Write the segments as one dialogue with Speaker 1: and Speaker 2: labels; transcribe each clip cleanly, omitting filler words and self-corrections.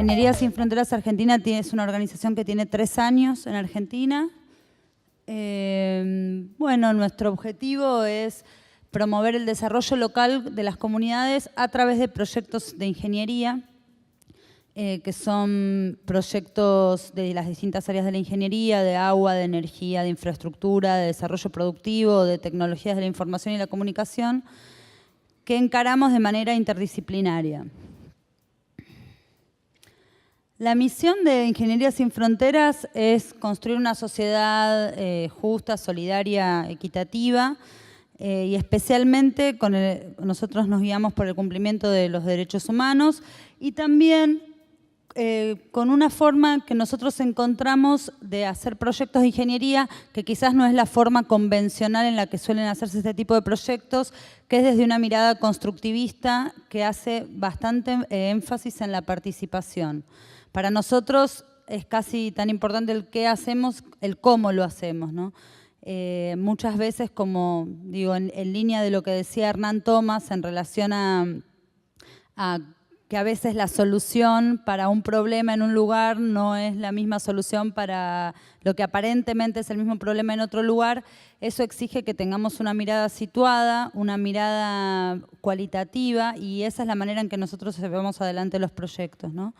Speaker 1: Ingeniería Sin Fronteras Argentina es una organización que tiene 3 años en Argentina. Bueno, nuestro objetivo es promover el desarrollo local de las comunidades a través de proyectos de ingeniería, que son proyectos de las distintas áreas de la ingeniería, de agua, de energía, de infraestructura, de desarrollo productivo, de tecnologías de la información y la comunicación, que encaramos de manera interdisciplinaria. La misión de Ingeniería Sin Fronteras es construir una sociedad justa, solidaria, equitativa, y especialmente nosotros nos guiamos por el cumplimiento de los derechos humanos y también con una forma que nosotros encontramos de hacer proyectos de ingeniería que quizás no es la forma convencional en la que suelen hacerse este tipo de proyectos, que es desde una mirada constructivista que hace bastante énfasis en la participación. Para nosotros es casi tan importante el qué hacemos, el cómo lo hacemos, ¿no? Muchas veces, como digo, en línea de lo que decía Hernán Thomas en relación a que a veces la solución para un problema en un lugar no es la misma solución para lo que aparentemente es el mismo problema en otro lugar, eso exige que tengamos una mirada situada, una mirada cualitativa, y esa es la manera en que nosotros llevamos adelante los proyectos, ¿no?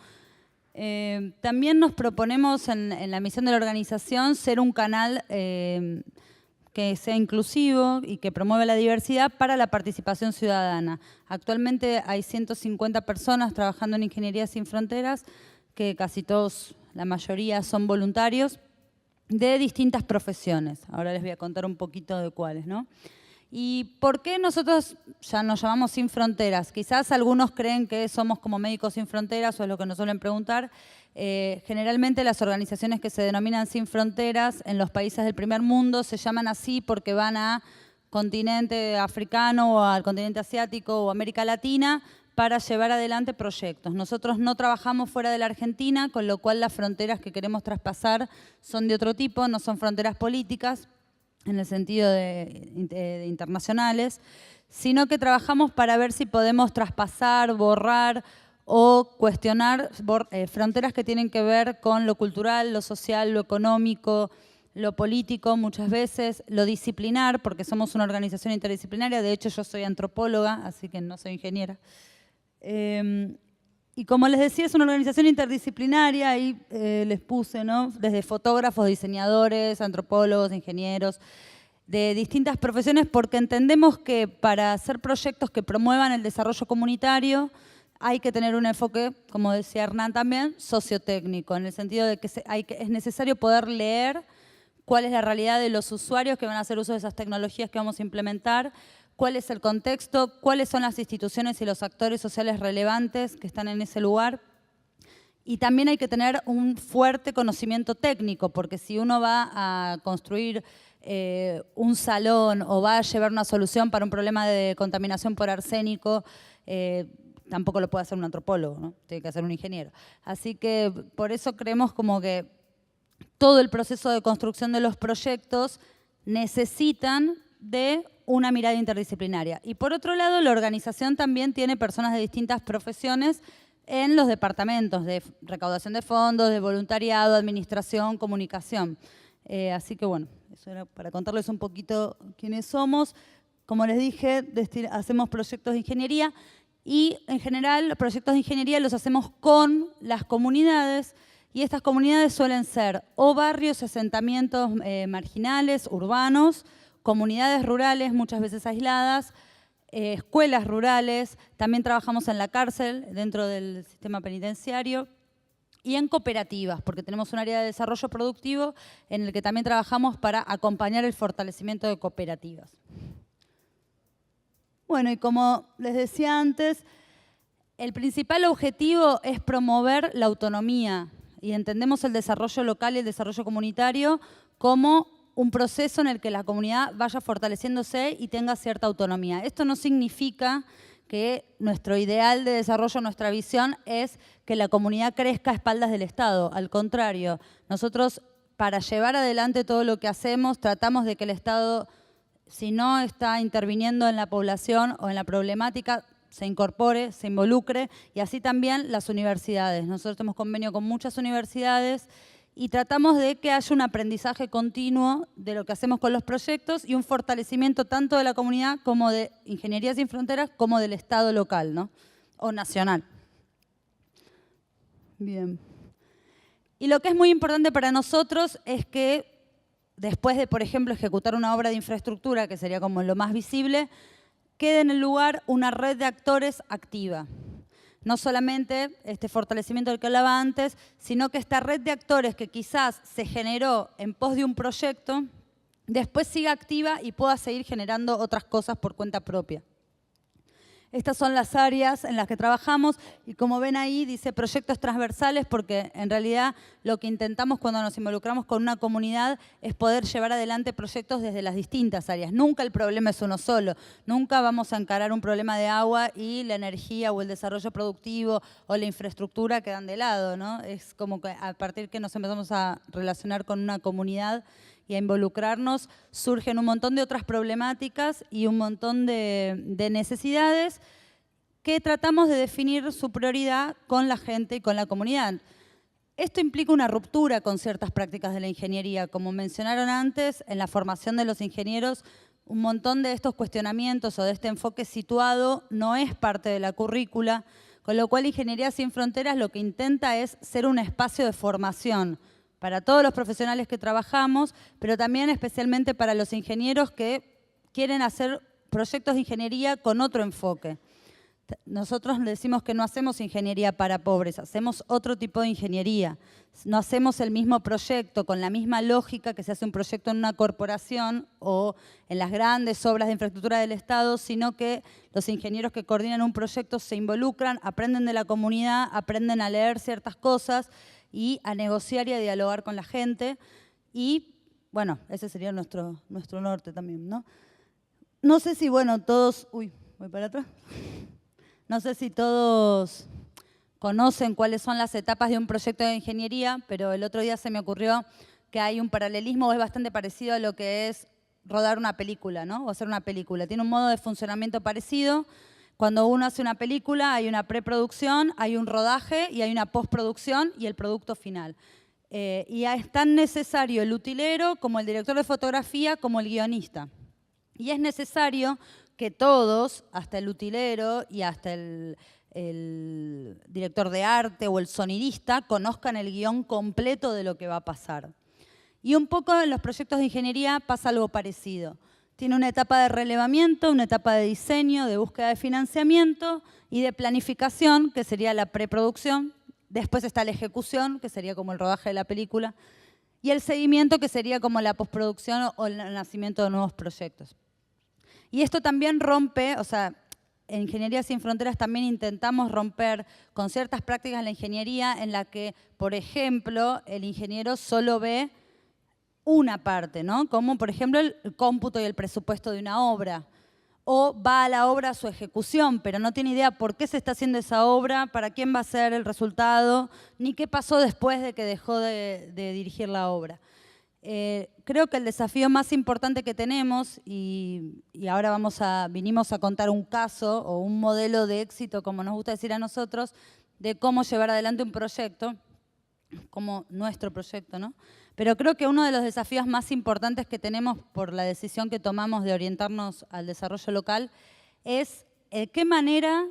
Speaker 1: También nos proponemos en la misión de la organización ser un canal que sea inclusivo y que promueva la diversidad para la participación ciudadana. Actualmente hay 150 personas trabajando en Ingeniería Sin Fronteras, que casi todos, la mayoría son voluntarios de distintas profesiones. Ahora les voy a contar un poquito de cuáles, ¿no? ¿Y por qué nosotros ya nos llamamos Sin Fronteras? Quizás algunos creen que somos como Médicos Sin Fronteras, o es lo que nos suelen preguntar. Generalmente las organizaciones que se denominan Sin Fronteras en los países del primer mundo se llaman así porque van a continente africano o al continente asiático o América Latina para llevar adelante proyectos. Nosotros no trabajamos fuera de la Argentina, con lo cual las fronteras que queremos traspasar son de otro tipo, no son fronteras políticas, en el sentido de internacionales, sino que trabajamos para ver si podemos traspasar, borrar o cuestionar fronteras que tienen que ver con lo cultural, lo social, lo económico, lo político, muchas veces, lo disciplinar, porque somos una organización interdisciplinaria. De hecho, yo soy antropóloga, así que no soy ingeniera. Y como les decía, es una organización interdisciplinaria, ahí les puse, ¿no? Desde fotógrafos, diseñadores, antropólogos, ingenieros, de distintas profesiones, porque entendemos que para hacer proyectos que promuevan el desarrollo comunitario hay que tener un enfoque, como decía Hernán también, sociotécnico, en el sentido de que es necesario poder leer cuál es la realidad de los usuarios que van a hacer uso de esas tecnologías que vamos a implementar, cuál es el contexto, cuáles son las instituciones y los actores sociales relevantes que están en ese lugar. Y también hay que tener un fuerte conocimiento técnico, porque si uno va a construir un salón o va a llevar una solución para un problema de contaminación por arsénico, tampoco lo puede hacer un antropólogo, ¿no? Tiene que hacer un ingeniero. Así que por eso creemos como que todo el proceso de construcción de los proyectos necesitan de una mirada interdisciplinaria. Y por otro lado, la organización también tiene personas de distintas profesiones en los departamentos de recaudación de fondos, de voluntariado, administración, comunicación. Así que bueno, eso era para contarles un poquito quiénes somos. Como les dije, hacemos proyectos de ingeniería y en general los proyectos de ingeniería los hacemos con las comunidades, y estas comunidades suelen ser o barrios, asentamientos marginales, urbanos, comunidades rurales, muchas veces aisladas, escuelas rurales, también trabajamos en la cárcel, dentro del sistema penitenciario, y en cooperativas, porque tenemos un área de desarrollo productivo en el que también trabajamos para acompañar el fortalecimiento de cooperativas. Bueno, y como les decía antes, el principal objetivo es promover la autonomía y entendemos el desarrollo local y el desarrollo comunitario como un proceso en el que la comunidad vaya fortaleciéndose y tenga cierta autonomía. Esto no significa que nuestro ideal de desarrollo, nuestra visión es que la comunidad crezca a espaldas del Estado. Al contrario, nosotros para llevar adelante todo lo que hacemos tratamos de que el Estado, si no está interviniendo en la población o en la problemática, se incorpore, se involucre, y así también las universidades. Nosotros tenemos convenio con muchas universidades y tratamos de que haya un aprendizaje continuo de lo que hacemos con los proyectos y un fortalecimiento tanto de la comunidad como de Ingeniería Sin Fronteras como del Estado local, ¿no? O nacional. Bien. Y lo que es muy importante para nosotros es que después de, por ejemplo, ejecutar una obra de infraestructura, que sería como lo más visible, quede en el lugar una red de actores activa. No solamente este fortalecimiento del que hablaba antes, sino que esta red de actores que quizás se generó en pos de un proyecto, después siga activa y pueda seguir generando otras cosas por cuenta propia. Estas son las áreas en las que trabajamos y como ven ahí dice proyectos transversales porque en realidad lo que intentamos cuando nos involucramos con una comunidad es poder llevar adelante proyectos desde las distintas áreas. Nunca el problema es uno solo, nunca vamos a encarar un problema de agua y la energía o el desarrollo productivo o la infraestructura quedan de lado, ¿no? Es como que a partir que nos empezamos a relacionar con una comunidad y a involucrarnos, surgen un montón de otras problemáticas y un montón de necesidades que tratamos de definir su prioridad con la gente y con la comunidad. Esto implica una ruptura con ciertas prácticas de la ingeniería. Como mencionaron antes, en la formación de los ingenieros, un montón de estos cuestionamientos o de este enfoque situado no es parte de la currícula, con lo cual Ingeniería Sin Fronteras lo que intenta es ser un espacio de formación para todos los profesionales que trabajamos, pero también especialmente para los ingenieros que quieren hacer proyectos de ingeniería con otro enfoque. Nosotros decimos que no hacemos ingeniería para pobres, hacemos otro tipo de ingeniería. No hacemos el mismo proyecto con la misma lógica que se hace un proyecto en una corporación o en las grandes obras de infraestructura del Estado, sino que los ingenieros que coordinan un proyecto se involucran, aprenden de la comunidad, aprenden a leer ciertas cosas y a negociar y a dialogar con la gente. Y, bueno, ese sería nuestro norte también, ¿no? No sé si, bueno, todos... Uy, voy para atrás. No sé si todos conocen cuáles son las etapas de un proyecto de ingeniería, pero el otro día se me ocurrió que hay un paralelismo, es bastante parecido a lo que es rodar una película, ¿no? O hacer una película. Tiene un modo de funcionamiento parecido. Cuando uno hace una película hay una preproducción, hay un rodaje y hay una postproducción y el producto final. Y es tan necesario el utilero como el director de fotografía como el guionista. Y es necesario que todos, hasta el utilero y hasta el director de arte o el sonidista, conozcan el guión completo de lo que va a pasar. Y un poco en los proyectos de ingeniería pasa algo parecido. Tiene una etapa de relevamiento, una etapa de diseño, de búsqueda de financiamiento y de planificación, que sería la preproducción. Después está la ejecución, que sería como el rodaje de la película. Y el seguimiento, que sería como la postproducción o el nacimiento de nuevos proyectos. Y esto también rompe, o sea, en Ingeniería Sin Fronteras también intentamos romper con ciertas prácticas de la ingeniería en la que, por ejemplo, el ingeniero solo ve una parte, ¿no? Como por ejemplo el cómputo y el presupuesto de una obra. O va a la obra a su ejecución, pero no tiene idea por qué se está haciendo esa obra, para quién va a ser el resultado, ni qué pasó después de que dejó de dirigir la obra. Creo que el desafío más importante que tenemos, y ahora vinimos a contar un caso o un modelo de éxito, como nos gusta decir a nosotros, de cómo llevar adelante un proyecto, como nuestro proyecto, ¿no? Pero creo que uno de los desafíos más importantes que tenemos por la decisión que tomamos de orientarnos al desarrollo local es qué manera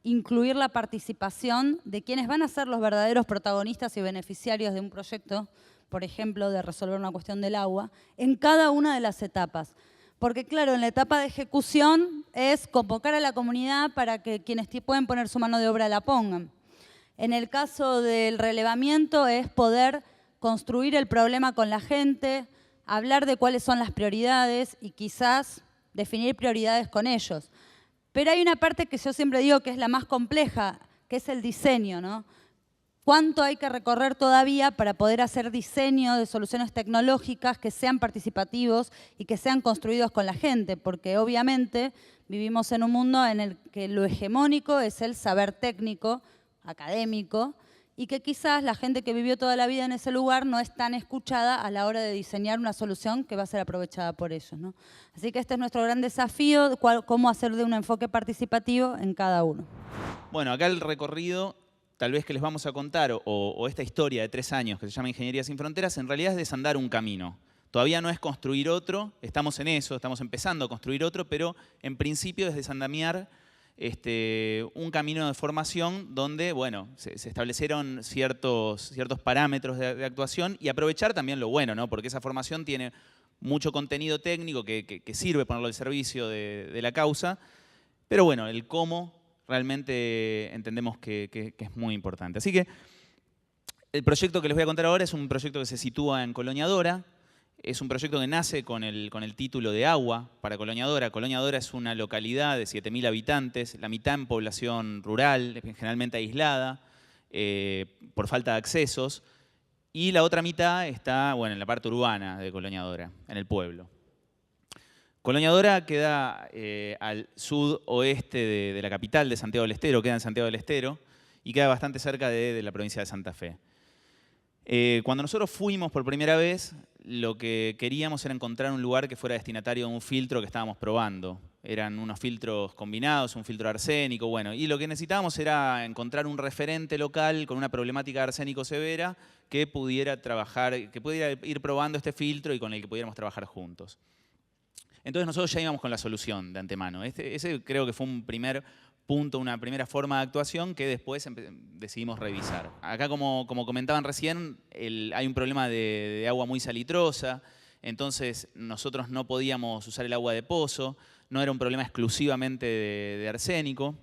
Speaker 1: incluir la participación de quienes van a ser los verdaderos protagonistas y beneficiarios de un proyecto, por ejemplo, de resolver una cuestión del agua, en cada una de las etapas. Porque claro, en la etapa de ejecución es convocar a la comunidad para que quienes pueden poner su mano de obra la pongan. En el caso del relevamiento es poder construir el problema con la gente, hablar de cuáles son las prioridades y quizás definir prioridades con ellos. Pero hay una parte que yo siempre digo que es la más compleja, que es el diseño, ¿no? ¿Cuánto hay que recorrer todavía para poder hacer diseño de soluciones tecnológicas que sean participativos y que sean construidos con la gente? Porque obviamente vivimos en un mundo en el que lo hegemónico es el saber técnico, académico, y que quizás la gente que vivió toda la vida en ese lugar no es tan escuchada a la hora de diseñar una solución que va a ser aprovechada por ellos, ¿no? Así que este es nuestro gran desafío, cómo hacer de un enfoque participativo en cada uno.
Speaker 2: Bueno, acá el recorrido, tal vez que les vamos a contar, o esta historia de 3 años que se llama Ingeniería Sin Fronteras, en realidad es desandar un camino. Todavía no es construir otro, estamos en eso, estamos empezando a construir otro, pero en principio es desandamiar un camino de formación donde, bueno, se establecieron ciertos parámetros de actuación y aprovechar también lo bueno, ¿no? Porque esa formación tiene mucho contenido técnico que sirve ponerlo al servicio de la causa, pero bueno, el cómo realmente entendemos que es muy importante. Así que el proyecto que les voy a contar ahora es un proyecto que se sitúa en Colonia Dora. Es un proyecto que nace con el título de Agua para Colonia Dora. Colonia Dora es una localidad de 7.000 habitantes, la mitad en población rural, generalmente aislada, por falta de accesos, y la otra mitad está, bueno, en la parte urbana de Colonia Dora, en el pueblo. Colonia Dora queda al sudoeste de la capital de Santiago del Estero, queda en Santiago del Estero, y queda bastante cerca de la provincia de Santa Fe. Cuando nosotros fuimos por primera vez, lo que queríamos era encontrar un lugar que fuera destinatario de un filtro que estábamos probando. Eran unos filtros combinados, un filtro arsénico, bueno, y lo que necesitábamos era encontrar un referente local con una problemática de arsénico severa que pudiera trabajar, que pudiera ir probando este filtro y con el que pudiéramos trabajar juntos. Entonces nosotros ya íbamos con la solución de antemano. Ese creo que fue un primer punto, una primera forma de actuación que después decidimos revisar. Acá, como comentaban recién, hay un problema de agua muy salitrosa, entonces nosotros no podíamos usar el agua de pozo, no era un problema exclusivamente de arsénico.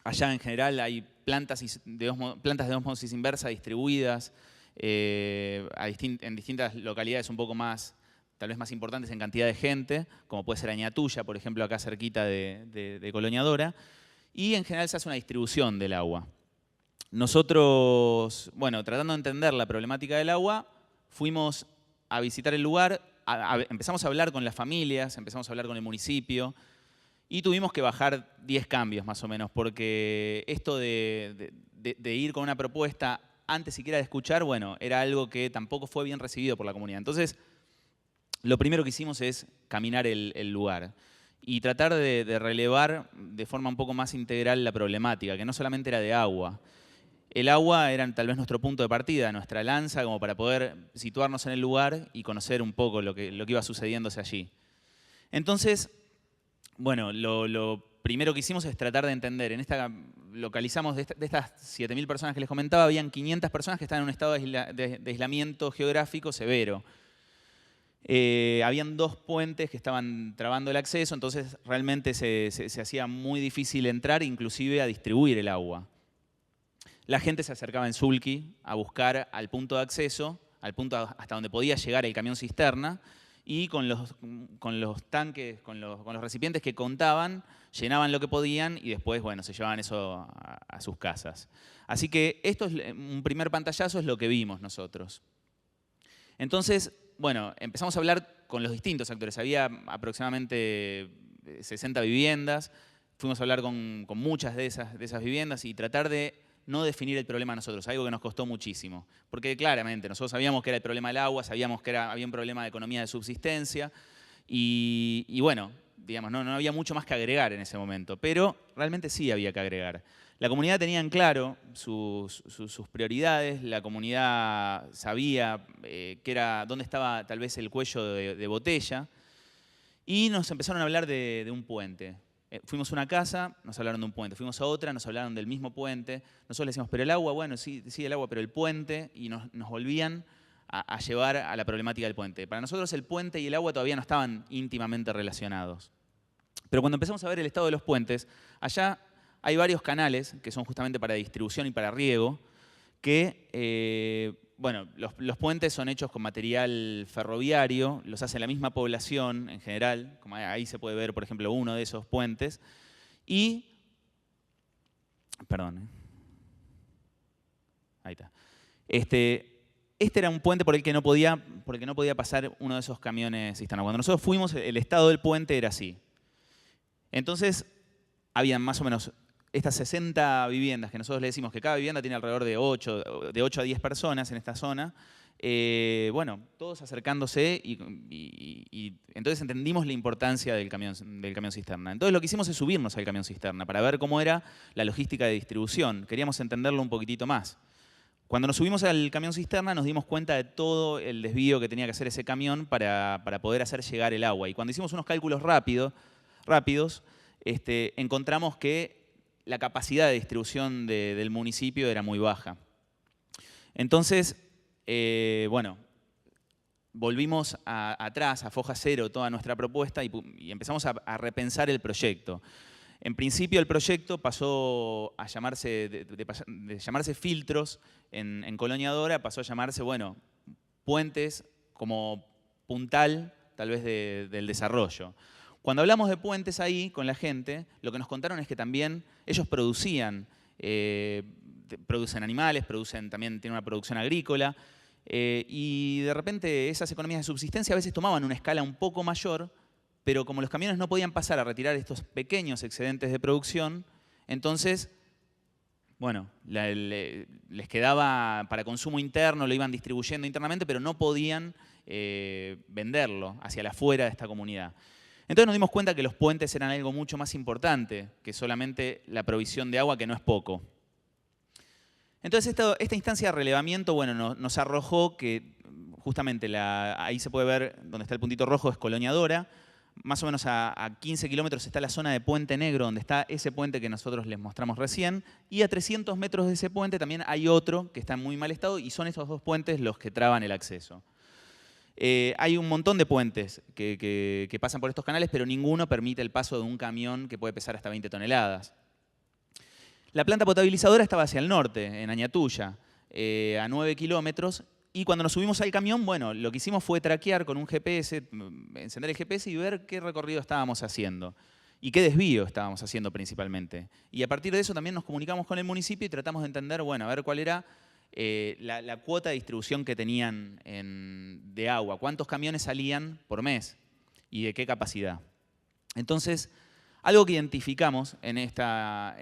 Speaker 2: Allá en general hay plantas de ósmosis inversa distribuidas en distintas localidades un poco más, tal vez más importantes en cantidad de gente, como puede ser Añatuya, por ejemplo, acá cerquita de Colonia Dora. Y en general se hace una distribución del agua. Nosotros, bueno, tratando de entender la problemática del agua, fuimos a visitar el lugar, empezamos a hablar con las familias, empezamos a hablar con el municipio y tuvimos que bajar 10 cambios más o menos, porque esto de ir con una propuesta antes siquiera de escuchar, bueno, era algo que tampoco fue bien recibido por la comunidad. Entonces, lo primero que hicimos es caminar el lugar y tratar de relevar de forma un poco más integral la problemática, que no solamente era de agua. El agua era tal vez nuestro punto de partida, nuestra lanza, como para poder situarnos en el lugar y conocer un poco lo que iba sucediéndose allí. Entonces, bueno, lo primero que hicimos es tratar de entender. Localizamos de estas 7.000 personas que les comentaba, habían 500 personas que estaban en un estado de aislamiento geográfico severo. Habían 2 puentes que estaban trabando el acceso, entonces realmente se hacía muy difícil entrar, inclusive a distribuir el agua. La gente se acercaba en sulky a buscar al punto de acceso, al punto hasta donde podía llegar el camión cisterna, y con los tanques, con los recipientes que contaban, llenaban lo que podían y después, bueno, se llevaban eso a sus casas. Así que esto es un primer pantallazo, es lo que vimos nosotros. Entonces, bueno, empezamos a hablar con los distintos actores. Había aproximadamente 60 viviendas. Fuimos a hablar con muchas de esas viviendas y tratar de no definir el problema nosotros, algo que nos costó muchísimo. Porque claramente nosotros sabíamos que era el problema del agua, sabíamos que había un problema de economía de subsistencia y bueno, digamos, no había mucho más que agregar en ese momento. Pero realmente sí había que agregar. La comunidad tenía en claro sus prioridades, la comunidad sabía dónde estaba tal vez el cuello de botella y nos empezaron a hablar de un puente. Fuimos a una casa, nos hablaron de un puente, fuimos a otra, nos hablaron del mismo puente. Nosotros le decíamos, pero el agua, bueno, sí el agua, pero el puente, y nos volvían a llevar a la problemática del puente. Para nosotros el puente y el agua todavía no estaban íntimamente relacionados. Pero cuando empezamos a ver el estado de los puentes, allá hay varios canales que son justamente para distribución y para riego, que, bueno, los puentes son hechos con material ferroviario, los hace la misma población en general, como ahí se puede ver, por ejemplo, uno de esos puentes, y, perdón, ahí está. Este era un puente por el que no podía pasar uno de esos camiones cisterna. Cuando nosotros fuimos, el estado del puente era así. Entonces, había más o menos estas 60 viviendas, que nosotros le decimos que cada vivienda tiene alrededor de 8 a 10 personas en esta zona. Bueno, todos acercándose y entonces entendimos la importancia del camión cisterna. Entonces lo que hicimos es subirnos al camión cisterna para ver cómo era la logística de distribución. Queríamos entenderlo un poquitito más. Cuando nos subimos al camión cisterna nos dimos cuenta de todo el desvío que tenía que hacer ese camión para poder hacer llegar el agua. Y cuando hicimos unos cálculos rápidos, encontramos que la capacidad de distribución del municipio era muy baja. Entonces, bueno, volvimos atrás, a foja cero, toda nuestra propuesta y empezamos a repensar el proyecto. En principio el proyecto pasó a llamarse, de llamarse filtros en Colonia Dora, pasó a llamarse, bueno, puentes como puntal, tal vez, del desarrollo. Cuando hablamos de puentes ahí con la gente, lo que nos contaron es que también ellos producen animales, también tienen una producción agrícola, y de repente esas economías de subsistencia a veces tomaban una escala un poco mayor, pero como los camiones no podían pasar a retirar estos pequeños excedentes de producción, entonces, bueno, les quedaba para consumo interno, lo iban distribuyendo internamente, pero no podían venderlo hacia la afuera de esta comunidad. Entonces nos dimos cuenta que los puentes eran algo mucho más importante que solamente la provisión de agua, que no es poco. Entonces esta instancia de relevamiento, bueno, nos arrojó que justamente ahí se puede ver donde está el puntito rojo, es Colonia Dora. Más o menos a 15 kilómetros está la zona de Puente Negro, donde está ese puente que nosotros les mostramos recién. Y a 300 metros de ese puente también hay otro que está en muy mal estado y son esos dos puentes los que traban el acceso. Hay un montón de puentes que pasan por estos canales, pero ninguno permite el paso de un camión que puede pesar hasta 20 toneladas. La planta potabilizadora estaba hacia el norte, en Añatuya, a 9 kilómetros. Y cuando nos subimos al camión, bueno, lo que hicimos fue traquear con un GPS, encender el GPS y ver qué recorrido estábamos haciendo. Y qué desvío estábamos haciendo principalmente. Y a partir de eso también nos comunicamos con el municipio y tratamos de entender, bueno, a ver cuál era la cuota de distribución que tenían de agua. ¿Cuántos camiones salían por mes? ¿Y de qué capacidad? Entonces, algo que identificamos en esta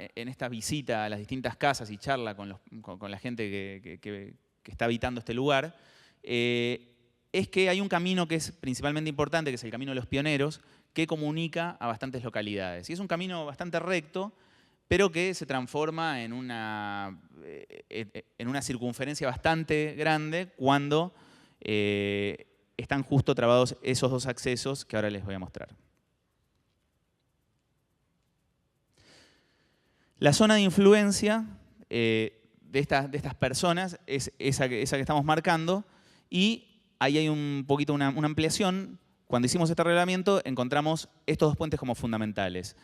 Speaker 2: visita a las distintas casas y charla con la gente que está habitando este lugar, es que hay un camino que es principalmente importante, que es el Camino de los Pioneros, que comunica a bastantes localidades. Y es un camino bastante recto, pero que se transforma en una circunferencia bastante grande cuando están justo trabados esos dos accesos que ahora les voy a mostrar. La zona de influencia de estas personas es esa que estamos marcando, y ahí hay un poquito una ampliación. Cuando hicimos este reglamento encontramos estos dos puentes como fundamentales.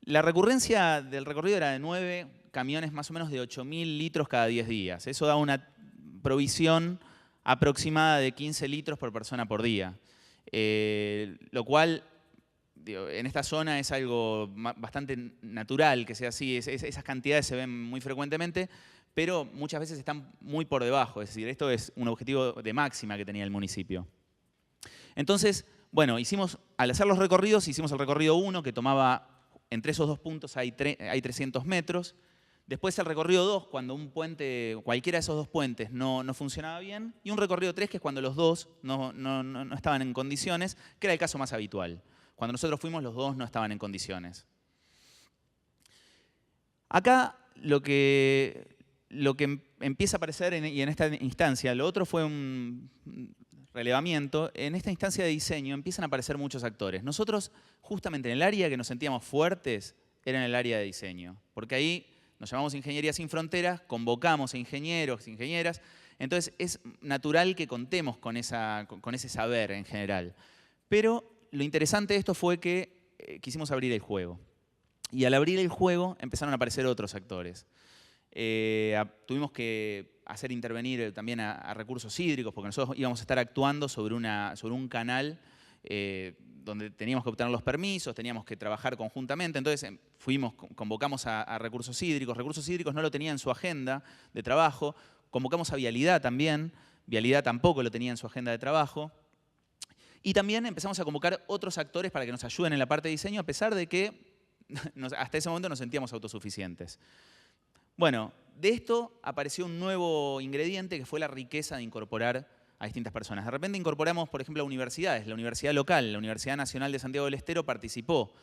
Speaker 2: La recurrencia del recorrido era de 9 camiones, más o menos de 8.000 litros cada 10 días. Eso da una provisión aproximada de 15 litros por persona por día. Lo cual, en esta zona es algo bastante natural que sea así. Esas cantidades se ven muy frecuentemente, pero muchas veces están muy por debajo. Es decir, esto es un objetivo de máxima que tenía el municipio. Entonces, bueno, al hacer los recorridos, hicimos el recorrido 1, que tomaba, entre esos dos puntos hay 300 metros. Después el recorrido 2, cuando cualquiera de esos dos puentes no funcionaba bien. Y un recorrido 3, que es cuando los dos no estaban en condiciones, que era el caso más habitual. Cuando nosotros fuimos, los dos no estaban en condiciones. Acá lo que empieza a aparecer, y en esta instancia, lo otro fue un relevamiento, en esta instancia de diseño empiezan a aparecer muchos actores. Nosotros, justamente en el área que nos sentíamos fuertes, era en el área de diseño, porque ahí nos llamamos Ingeniería Sin Fronteras, convocamos a ingenieros, ingenieras, entonces es natural que contemos con ese saber en general. Pero lo interesante de esto fue que quisimos abrir el juego. Y al abrir el juego empezaron a aparecer otros actores. Tuvimos que hacer intervenir también a recursos hídricos, porque nosotros íbamos a estar actuando sobre un canal donde teníamos que obtener los permisos, teníamos que trabajar conjuntamente. Entonces convocamos a recursos hídricos. Recursos hídricos no lo tenía en su agenda de trabajo. Convocamos a Vialidad también. Vialidad tampoco lo tenía en su agenda de trabajo. Y también empezamos a convocar otros actores para que nos ayuden en la parte de diseño, a pesar de que hasta ese momento nos sentíamos autosuficientes. Bueno, de esto apareció un nuevo ingrediente que fue la riqueza de incorporar a distintas personas. De repente incorporamos, por ejemplo, a universidades. La universidad local, la Universidad Nacional de Santiago del Estero participó.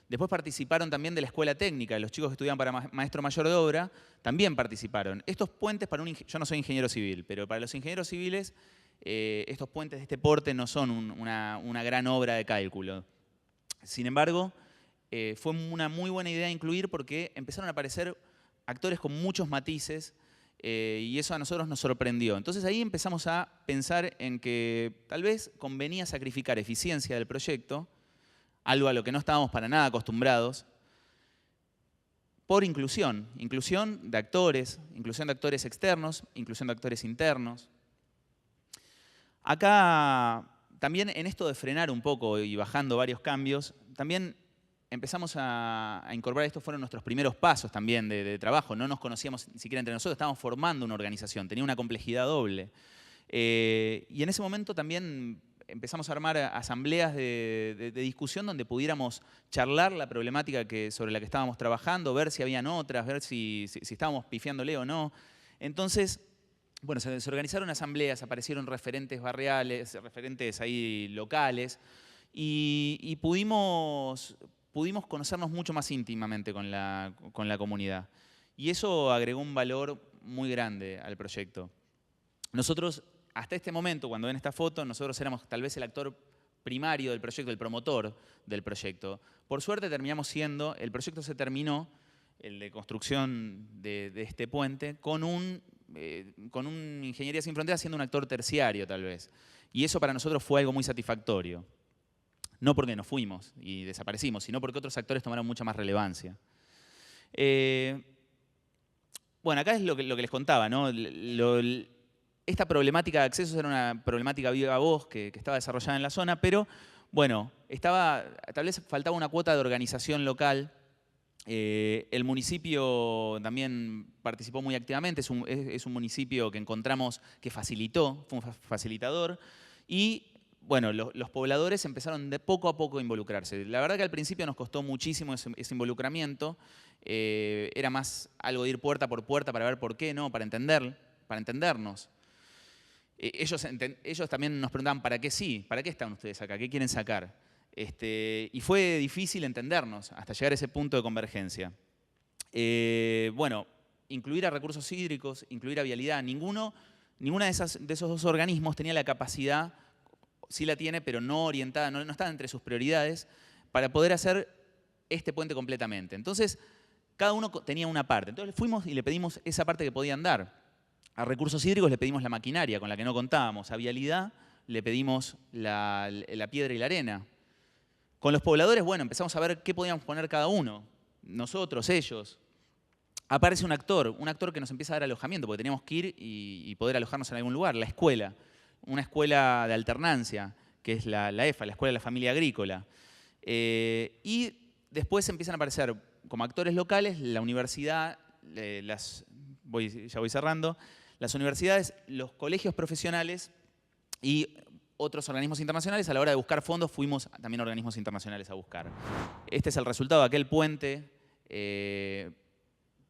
Speaker 2: Después participaron también de la escuela técnica. Los chicos que estudiaban para maestro mayor de obra también participaron. Estos puentes, yo no soy ingeniero civil, pero para los ingenieros civiles, estos puentes de este porte no son una gran obra de cálculo. Sin embargo, fue una muy buena idea incluir porque empezaron a aparecer actores con muchos matices y eso a nosotros nos sorprendió. Entonces ahí empezamos a pensar en que tal vez convenía sacrificar eficiencia del proyecto, algo a lo que no estábamos para nada acostumbrados, por inclusión de actores, inclusión de actores externos, inclusión de actores internos. Acá también en esto de frenar un poco y bajando varios cambios, también empezamos a incorporar, estos fueron nuestros primeros pasos también de trabajo, no nos conocíamos ni siquiera entre nosotros, estábamos formando una organización, tenía una complejidad doble. Y en ese momento también empezamos a armar asambleas de discusión donde pudiéramos charlar la problemática sobre la que estábamos trabajando, ver si habían otras, ver si estábamos pifiándole o no. Entonces, bueno, se organizaron asambleas, aparecieron referentes barriales, referentes ahí locales, y pudimos conocernos mucho más íntimamente con la comunidad. Y eso agregó un valor muy grande al proyecto. Nosotros, hasta este momento, cuando ven esta foto, nosotros éramos tal vez el actor primario del proyecto, el promotor del proyecto. Por suerte terminamos siendo, el proyecto se terminó, el de construcción de este puente, con un Ingeniería Sin Fronteras siendo un actor terciario tal vez. Y eso para nosotros fue algo muy satisfactorio. No porque nos fuimos y desaparecimos, sino porque otros actores tomaron mucha más relevancia. Bueno, acá es lo que les contaba, ¿no? Esta problemática de accesos era una problemática viva voz que estaba desarrollada en la zona, pero bueno, tal vez faltaba una cuota de organización local. El municipio también participó muy activamente, es un municipio que encontramos que facilitó, fue un facilitador, y bueno, los pobladores empezaron de poco a poco a involucrarse. La verdad que al principio nos costó muchísimo ese involucramiento, era más algo de ir puerta por puerta para ver por qué, ¿no? Para entendernos. Ellos también nos preguntaban, ¿para qué sí? ¿Para qué están ustedes acá? ¿Qué quieren sacar? Y fue difícil entendernos hasta llegar a ese punto de convergencia. Bueno, incluir a recursos hídricos, incluir a Vialidad, ninguna de esos dos organismos tenía la capacidad, sí la tiene, pero no orientada, no estaba entre sus prioridades, para poder hacer este puente completamente. Entonces, cada uno tenía una parte. Entonces fuimos y le pedimos esa parte que podían dar. A recursos hídricos le pedimos la maquinaria con la que no contábamos. A Vialidad le pedimos la piedra y la arena. Con los pobladores, bueno, empezamos a ver qué podíamos poner cada uno. Nosotros, ellos. Aparece un actor que nos empieza a dar alojamiento, porque teníamos que ir y poder alojarnos en algún lugar. La escuela, una escuela de alternancia, que es la EFA, la Escuela de la Familia Agrícola. Y después empiezan a aparecer como actores locales la universidad, ya voy cerrando, las universidades, los colegios profesionales y otros organismos internacionales. A la hora de buscar fondos fuimos también a organismos internacionales a buscar. Este es el resultado. Aquel puente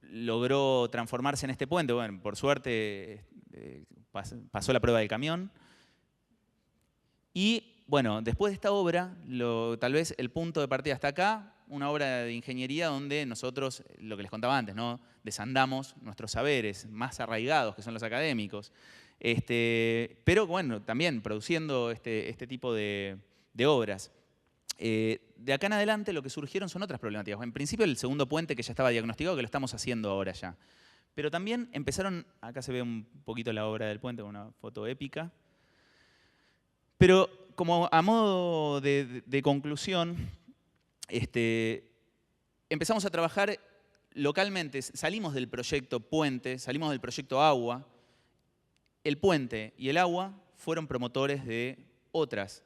Speaker 2: logró transformarse en este puente. Bueno, por suerte pasó la prueba del camión. Y bueno, después de esta obra, tal vez el punto de partida hasta acá, una obra de ingeniería donde nosotros, lo que les contaba antes, ¿no? Desandamos nuestros saberes más arraigados, que son los académicos. Pero bueno, también produciendo este tipo de obras. De acá en adelante lo que surgieron son otras problemáticas. En principio el segundo puente que ya estaba diagnosticado, que lo estamos haciendo ahora ya. Pero también empezaron, acá se ve un poquito la obra del puente, una foto épica. Pero como a modo de conclusión, empezamos a trabajar localmente, salimos del proyecto Puente, salimos del proyecto Agua. El puente y el agua fueron promotores de otras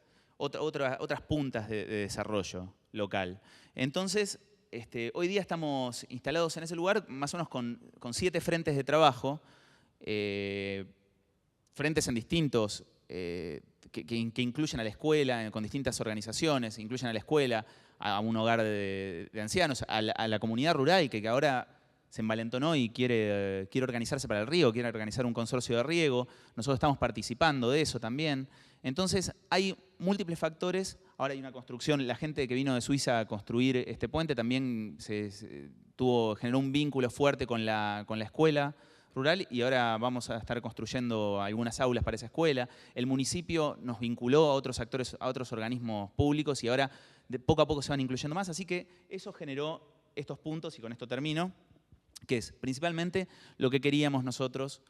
Speaker 2: puntas de desarrollo local. Entonces, hoy día estamos instalados en ese lugar más o menos con 7 frentes de trabajo, frentes en distintos, que incluyen a la escuela, con distintas organizaciones, incluyen a la escuela, a un hogar de ancianos, a la comunidad rural que ahora se envalentonó y quiere organizarse para el río, quiere organizar un consorcio de riego. Nosotros estamos participando de eso también. Entonces, hay múltiples factores. Ahora hay una construcción. La gente que vino de Suiza a construir este puente también generó un vínculo fuerte con la escuela rural y ahora vamos a estar construyendo algunas aulas para esa escuela. El municipio nos vinculó a otros actores, a otros organismos públicos y ahora poco a poco se van incluyendo más. Así que eso generó estos puntos, y con esto termino, que es principalmente lo que queríamos nosotros,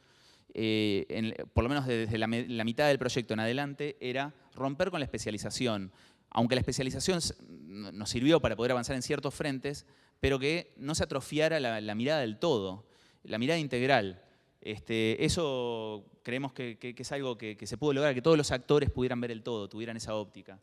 Speaker 2: por lo menos desde la mitad del proyecto en adelante, era romper con la especialización. Aunque la especialización nos sirvió para poder avanzar en ciertos frentes, pero que no se atrofiara la mirada del todo, la mirada integral. Eso creemos que es algo que se pudo lograr, que todos los actores pudieran ver el todo, tuvieran esa óptica.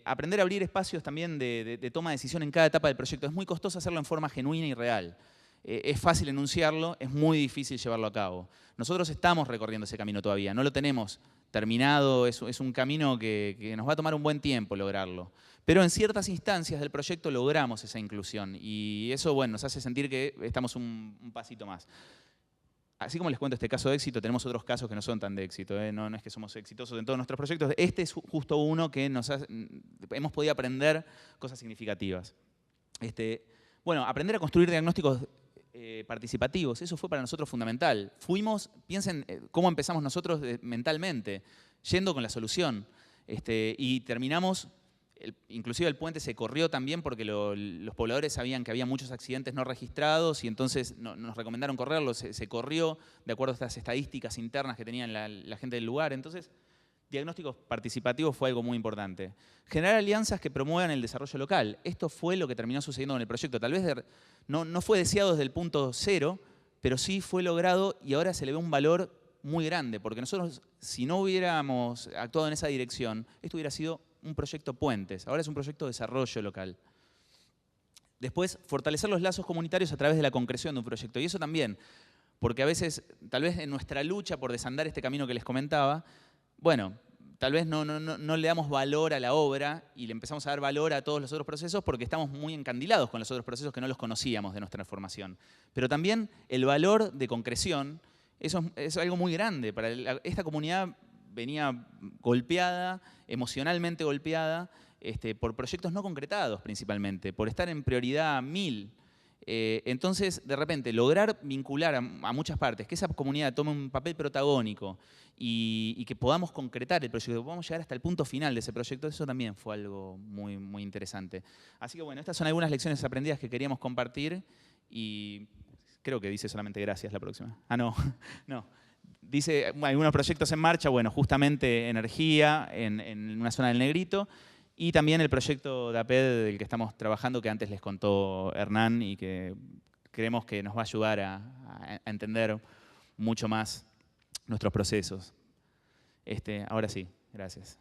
Speaker 2: Aprender a abrir espacios también de toma de decisión en cada etapa del proyecto. Es muy costoso hacerlo en forma genuina y real. Es fácil enunciarlo, es muy difícil llevarlo a cabo. Nosotros estamos recorriendo ese camino todavía, no lo tenemos terminado, es un camino que nos va a tomar un buen tiempo lograrlo. Pero en ciertas instancias del proyecto logramos esa inclusión y eso, bueno, nos hace sentir que estamos un pasito más. Así como les cuento este caso de éxito, tenemos otros casos que no son tan de éxito, no es que somos exitosos en todos nuestros proyectos. Este es justo uno que hemos podido aprender cosas significativas. Bueno, aprender a construir diagnósticos participativos, eso fue para nosotros fundamental. Piensen cómo empezamos nosotros mentalmente, yendo con la solución. Y terminamos, inclusive el puente se corrió también porque los pobladores sabían que había muchos accidentes no registrados y entonces nos recomendaron correrlo, se corrió de acuerdo a estas estadísticas internas que tenían la gente del lugar. Entonces, diagnósticos participativos fue algo muy importante. Generar alianzas que promuevan el desarrollo local. Esto fue lo que terminó sucediendo en el proyecto. Tal vez no fue deseado desde el punto cero, pero sí fue logrado y ahora se le ve un valor muy grande, porque nosotros, si no hubiéramos actuado en esa dirección, esto hubiera sido un proyecto puentes. Ahora es un proyecto de desarrollo local. Después, fortalecer los lazos comunitarios a través de la concreción de un proyecto. Y eso también, porque a veces, tal vez en nuestra lucha por desandar este camino que les comentaba, bueno, tal vez no le damos valor a la obra y le empezamos a dar valor a todos los otros procesos porque estamos muy encandilados con los otros procesos que no los conocíamos de nuestra formación. Pero también el valor de concreción, eso es algo muy grande. Esta comunidad venía golpeada, emocionalmente golpeada, por proyectos no concretados principalmente, por estar en prioridad 1000. Entonces, de repente, lograr vincular a muchas partes, que esa comunidad tome un papel protagónico y que podamos concretar el proyecto, que podamos llegar hasta el punto final de ese proyecto, eso también fue algo muy, muy interesante. Así que bueno, estas son algunas lecciones aprendidas que queríamos compartir y creo que dice solamente gracias la próxima. Ah, no, no. Dice algunos proyectos en marcha, bueno, justamente energía en una zona del Negrito, y también el proyecto de APED del que estamos trabajando, que antes les contó Hernán y que creemos que nos va a ayudar a entender mucho más nuestros procesos. Ahora sí, gracias.